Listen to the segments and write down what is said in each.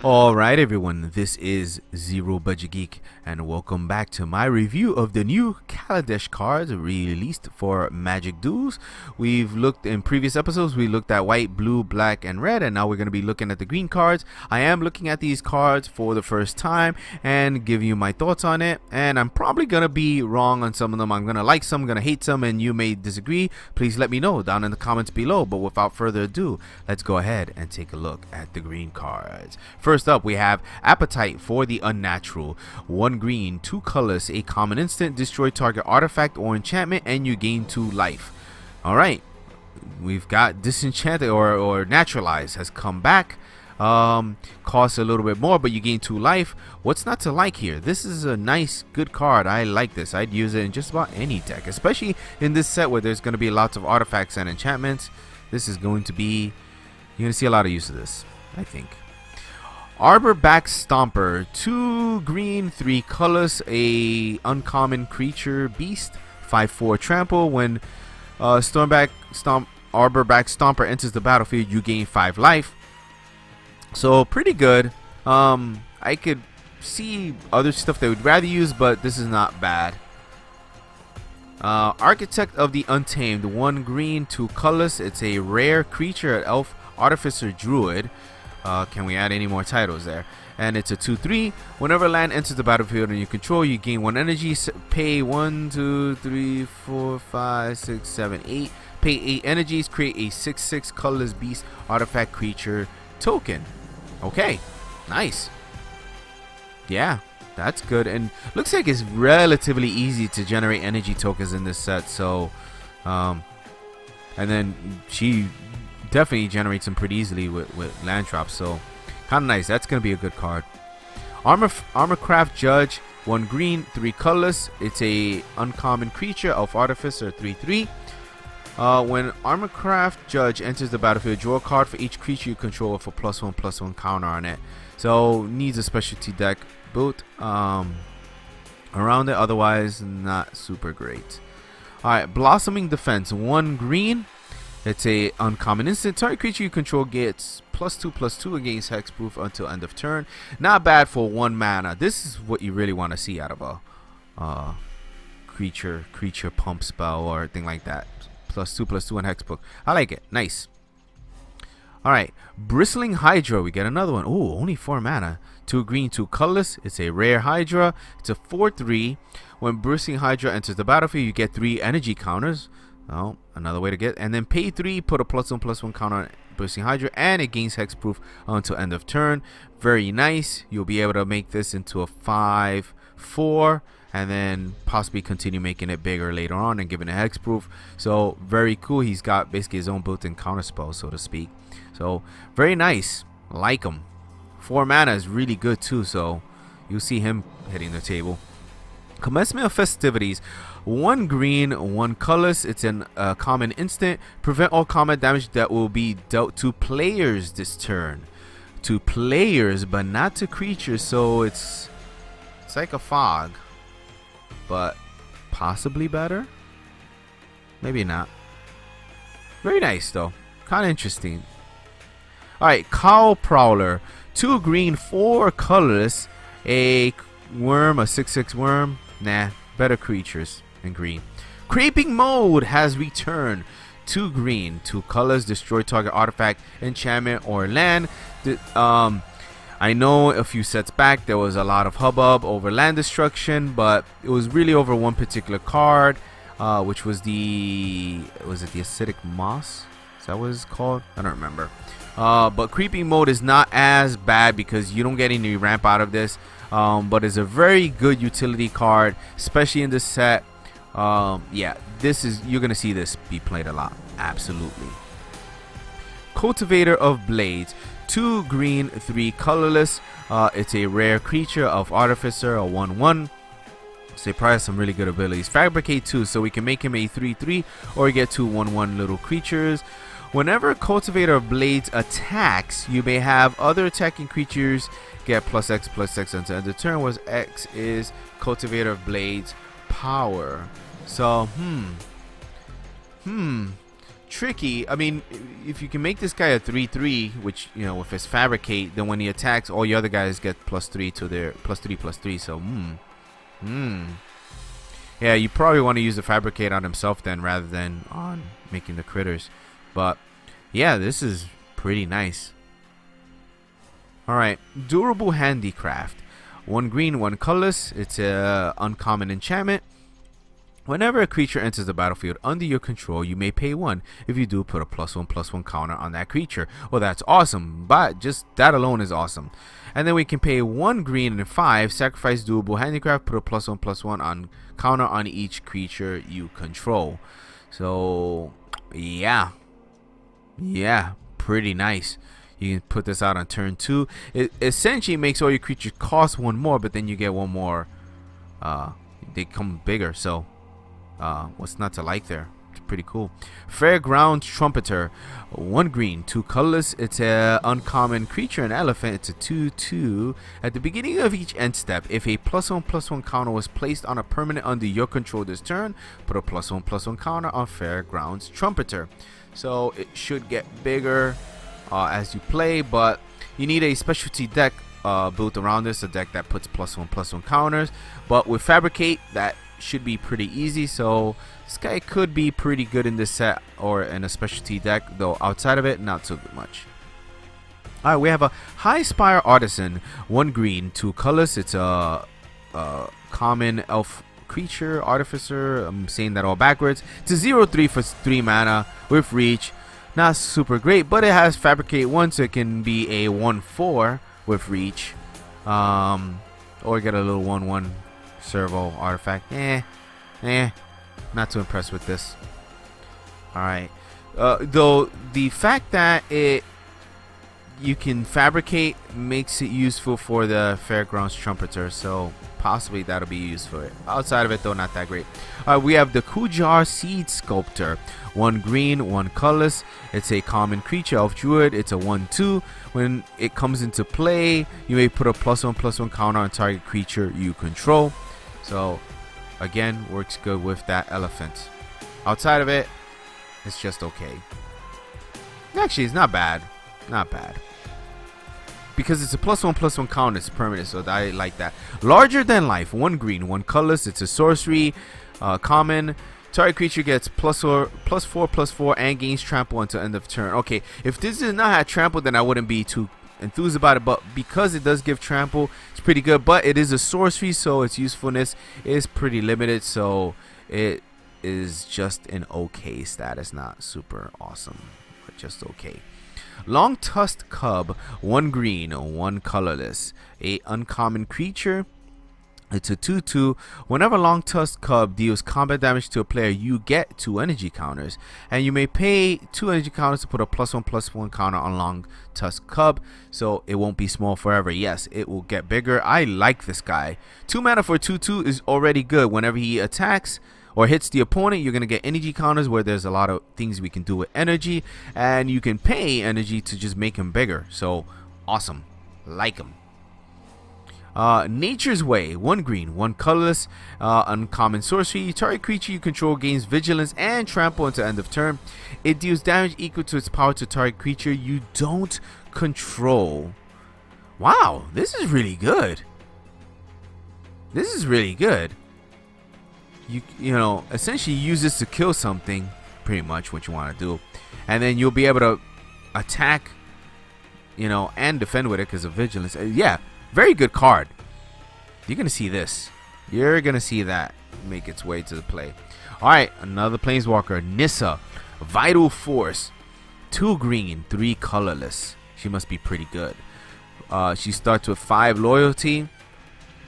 Alright everyone, this is Zero Budget Geek and welcome back to my review of the new Kaladesh cards released for Magic Duels. We've looked in previous episodes, we looked at white, blue, black, and red, and now we're going to be looking at the green cards. I am looking at these cards for the first time and give you my thoughts on it, and I'm probably going to be wrong on some of them. I'm going to like some, I'm going to hate some, and you may disagree. Please let me know down in the comments below, but without further ado, let's go ahead and take a look at the green cards. First up, we have Appetite for the Unnatural. 1 green, 2 colors, a common instant, destroy target artifact or enchantment, and you gain 2 life. Alright, we've got Disenchanted or Naturalize has come back. Costs a little bit more, but you gain 2 life. What's not to like here? This is a nice, good card. I like this. I'd use it in just about any deck, especially in this set where there's going to be lots of artifacts and enchantments. This is going to be, you're going to see a lot of use of this, I think. Arbor back Stomper, 2 green, 3 colors, a uncommon creature beast, 5/4 trample. When Arbor back Stomper enters the battlefield, you gain 5 life. So pretty good. I could see other stuff they would rather use, but this is not bad. Architect of the Untamed, 1 green, 2 colors. It's a rare creature, elf, artificer, druid. Can we add any more titles there? And it's a 2/3. Whenever land enters the battlefield and you control, you gain 1 energy. Pay 1, 2, 3, 4, 5, 6, 7, 8. Pay 8 energies. Create a 6/6 colorless beast artifact creature token. Okay, nice. Yeah, that's good. And looks like it's relatively easy to generate energy tokens in this set. So, and then she definitely generates them pretty easily with land drops, so kind of nice. That's gonna be a good card. Armorcraft Judge, 1 green, 3 colors. It's a uncommon creature of artificer, 3/3. When Armorcraft Judge enters the battlefield, draw a card for each creature you control with a +1/+1 counter on it. So needs a specialty deck built around it, otherwise not super great. Alright, Blossoming Defense, 1 green. It's a uncommon instant. Target creature you control gets +2/+2 against hexproof until end of turn. Not bad for 1 mana. This is what you really want to see out of a creature pump spell or thing like that. +2/+2 and hexproof. I like it. Nice. Alright, Bristling Hydra. We get another one. Oh, only 4 mana. 2 green, 2 colorless. It's a rare Hydra. It's a 4/3. When Bristling Hydra enters the battlefield, you get 3 energy counters. Oh, another way to get, and then pay 3, put a +1/+1 counter on Bristling Hydra, and it gains hexproof until end of turn. Very nice. You'll be able to make this into a 5/4, and then possibly continue making it bigger later on and giving it hexproof. So very cool. He's got basically his own built-in counter spell, so to speak. So very nice. Like him. 4 mana is really good too. So you'll see him hitting the table. Commencement of Festivities, 1 green, 1 colors. It's an common instant. Prevent all combat damage that will be dealt to players this turn. To players, but not to creatures. So it's like a fog, but possibly better. Maybe not. Very nice though. Kind of interesting. Alright, Cow Prowler, 2 green, 4 colors. A worm, a 6/6 worm. Nah, better creatures in green. Creeping Mode has returned. 2 green, 2 colors, destroy target artifact, enchantment, or land. I know a few sets back there was a lot of hubbub over land destruction, but it was really over one particular card, which was the Acidic Moss? Is that what it's called? I don't remember. But Creeping Mode is not as bad because you don't get any ramp out of this. But it's a very good utility card, especially in this set. Yeah, you're gonna see this be played a lot. Absolutely. Cultivator of Blades, 2 green, 3 colorless. It's a rare creature of artificer, a 1/1. So it probably has some really good abilities. Fabricate 2, so we can make him a 3/3, or you get 2 1/1 little creatures. Whenever Cultivator of Blades attacks, you may have other attacking creatures get +X/+X until end of turn, whereas X is Cultivator of Blades power. So, tricky. I mean, if you can make this guy a 3/3, which, you know, with his fabricate, then when he attacks, all your other guys get +3 to their +3/+3. So, yeah, you probably want to use the fabricate on himself then, rather than on making the critters. But yeah, this is pretty nice. All right, durable handicraft. 1 green, 1 colorless. It's a uncommon enchantment. Whenever a creature enters the battlefield under your control, you may pay 1. If you do, put a +1/+1 counter on that creature. Well, that's awesome, but just that alone is awesome. And then we can pay 1 green and 5, sacrifice doable handicraft, put a +1/+1 on counter on each creature you control. So, yeah, pretty nice. You can put this out on turn 2. It essentially makes all your creatures cost 1 more, but then you get 1 more. They come bigger, so what's not to like there? It's pretty cool. Fairgrounds Trumpeter. 1 green, 2 colorless. It's a uncommon creature, an elephant. It's a 2/2. At the beginning of each end step, if a +1/+1 counter was placed on a permanent under your control this turn, put a +1/+1 counter on Fairgrounds Trumpeter. So it should get bigger as you play, but you need a specialty deck built around this, a deck that puts +1/+1 counters. But with Fabricate, that should be pretty easy. So this guy could be pretty good in this set or in a specialty deck, though outside of it, not so much. Alright, we have a highspire artisan. 1 green, 2 colors. It's a common elf creature, artificer. I'm saying that all backwards. It's a 0/3 for 3 mana with reach. Not super great, but it has Fabricate 1, so it can be a 1/4 with reach. Or get a little 1/1 servo artifact. Not too impressed with this. Alright. Though the fact that you can fabricate makes it useful for the Fairgrounds Trumpeter, so possibly that'll be used for it. Outside of it, though, not that great. We have the Kujar Seed Sculptor. 1 green, 1 colorless. It's a common creature, elf druid. It's a 1/2. When it comes into play, you may put a +1/+1 counter on target creature you control. So again, works good with that elephant. Outside of it, it's just okay. Actually, it's not bad. Not bad. Because it's a +1/+1 counter, it's permanent, so I like that. Larger than life. 1 green, 1 colorless. It's a sorcery, common. Target creature gets +4/+4 and gains trample until end of turn. Okay, if this did not have trample, then I wouldn't be too enthused about it. But because it does give trample, it's pretty good. But it is a sorcery, so its usefulness is pretty limited. So it is just an okay status, not super awesome, but just okay. Long Tusk Cub. 1 green, 1 colorless. A uncommon creature. It's a 2/2. Whenever Long Tusk Cub deals combat damage to a player, you get 2 energy counters. And you may pay 2 energy counters to put a +1/+1 counter on Long Tusk Cub. So it won't be small forever. Yes, it will get bigger. I like this guy. 2 mana for 2/2 is already good. Whenever he attacks or hits the opponent, you're going to get energy counters, where there's a lot of things we can do with energy. And you can pay energy to just make him bigger. So awesome. Like him. Nature's Way. 1 green, 1 colorless. Uncommon sorcery. Target creature you control gains vigilance and trample until end of turn. It deals damage equal to its power to target creature you don't control. Wow, this is really good. This is really good. You know, essentially use this to kill something, pretty much what you want to do, and then you'll be able to attack, you know, and defend with it because of vigilance. Yeah, very good card. You're gonna see this. You're gonna see that make its way to the play. All right, another planeswalker, Nyssa, Vital Force. 2 green, 3 colorless. She must be pretty good. She starts with 5 loyalty.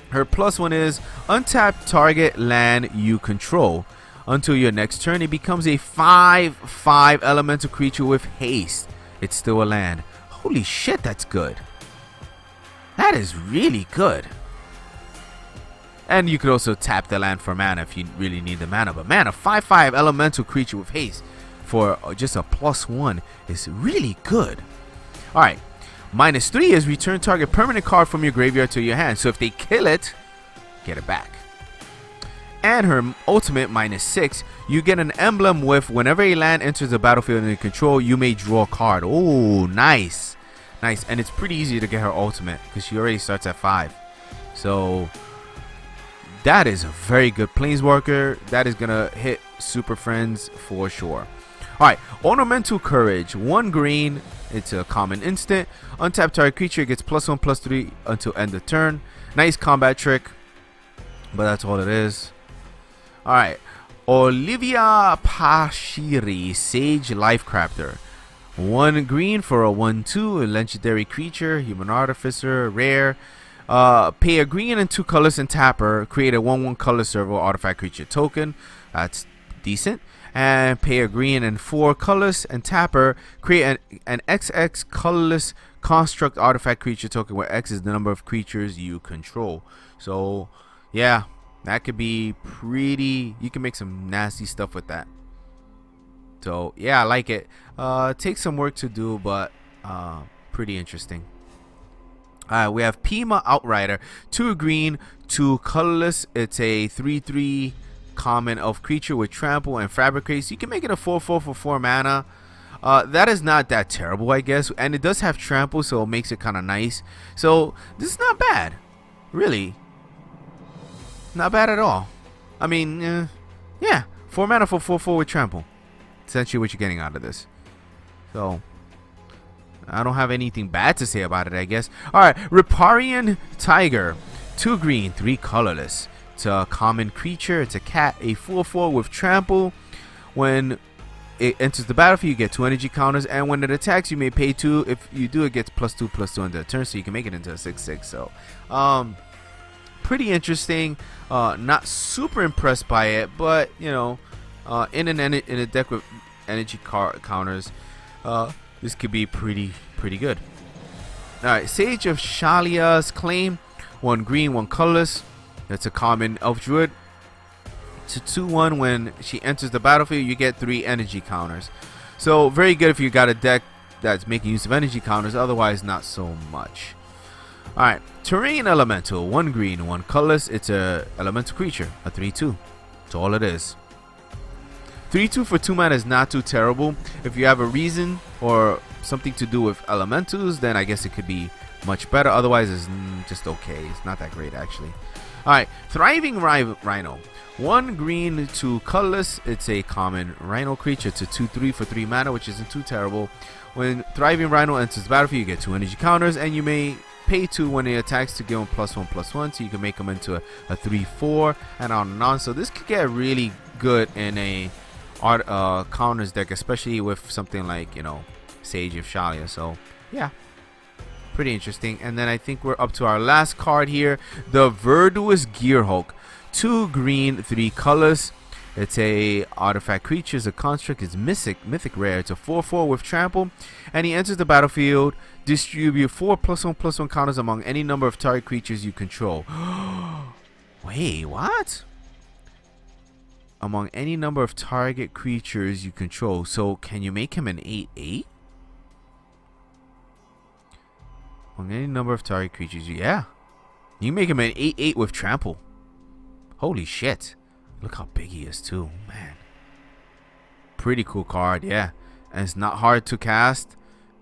Her +1 is untap target land you control. Until your next turn, it becomes a 5/5 elemental creature with haste. It's still a land. Holy shit, that's good. That is really good. And you could also tap the land for mana if you really need the mana. But man, a 5/5 elemental creature with haste for just a +1 is really good. Alright. -3 is return target permanent card from your graveyard to your hand. So if they kill it, get it back. and her ultimate -6, you get an emblem with whenever a land enters the battlefield under control, you may draw a card. Oh, nice. Nice. And it's pretty easy to get her ultimate because she already starts at 5. So that is a very good planeswalker. That is going to hit Super Friends for sure. Alright, Ornamental Courage. 1 green. It's a common instant. Untapped target creature gets +1/+3 until end of turn. Nice combat trick, but that's all it is. Alright, Olivia Pashiri, Sage Lifecrafter. 1 green for a 1/2, a legendary creature, human artificer, rare. Pay a green and 2 colors and tap her. Create a 1/1 color servo artifact creature token. That's decent. And pay a green and 4 colors and tap her. Create an XX colorless construct artifact creature token where X is the number of creatures you control. So yeah, that could be pretty. You can make some nasty stuff with that. So yeah, I like it. Takes some work to do, but pretty interesting. We have Pima Outrider. 2 green, 2 colorless. It's a 3/3 common elf creature with trample and fabricate. So you can make it a 4/4 for 4 mana. That is not that terrible, I guess. And it does have trample, so it makes it kind of nice. So this is not bad, really. Not bad at all. I mean, yeah, 4 mana for 4/4 with trample. Essentially what you're getting out of this. So I don't have anything bad to say about it, I guess. Alright, Riparian Tiger. 2 green, 3 colorless. It's a common creature. It's a cat, a 4/4 with trample. When it enters the battlefield, you get 2 energy counters, and when it attacks, you may pay 2. If you do, it gets +2/+2 under the turn, so you can make it into a 6/6. So pretty interesting. Not super impressed by it, but you know, in a deck with energy counters, this could be pretty good. Alright, Sage of Shahlla's Claim. 1 green, 1 colorless. That's a common elf druid. It's a 2/1. When she enters the battlefield, you get 3 energy counters. So very good if you got a deck that's making use of energy counters. Otherwise, not so much. Alright, Terrain Elemental. 1 green, 1 colorless. It's a elemental creature, a 3/2. That's all it is. 3/2 for 2 mana is not too terrible. If you have a reason or something to do with elementals, then I guess it could be much better. Otherwise, it's just okay. It's not that great, actually. Alright, Thriving Rhino. 1 green, 2 colorless. It's a common rhino creature. It's a 2/3 for 3 mana, which isn't too terrible. When Thriving Rhino enters the battlefield, you get 2 energy counters, and you may pay 2 when it attacks to give him +1/+1, so you can make them into a 3/4 and on and on. So this could get really good in a counters deck, especially with something like, you know, Sage of Shahlla. So yeah, pretty interesting. And then I think we're up to our last card here, the Verdurous Gearhulk. 2 green, 3 colors. It's a artifact creature. It's a construct. It's mythic rare. It's a 4/4 with trample, and he enters the battlefield. Distribute 4 +1/+1 counters among any number of target creatures you control. Wait, what? Among any number of target creatures you control. So can you make him an 8/8? Among any number of target creatures, yeah. You can make him an 8/8 with trample. Holy shit. Look how big he is too, man. Pretty cool card, yeah. And it's not hard to cast.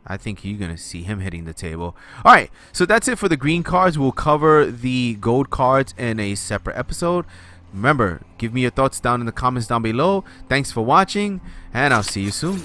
I think you're going to see him hitting the table. Alright, so that's it for the green cards. We'll cover the gold cards in a separate episode. Remember, give me your thoughts down in the comments down below. Thanks for watching, and I'll see you soon.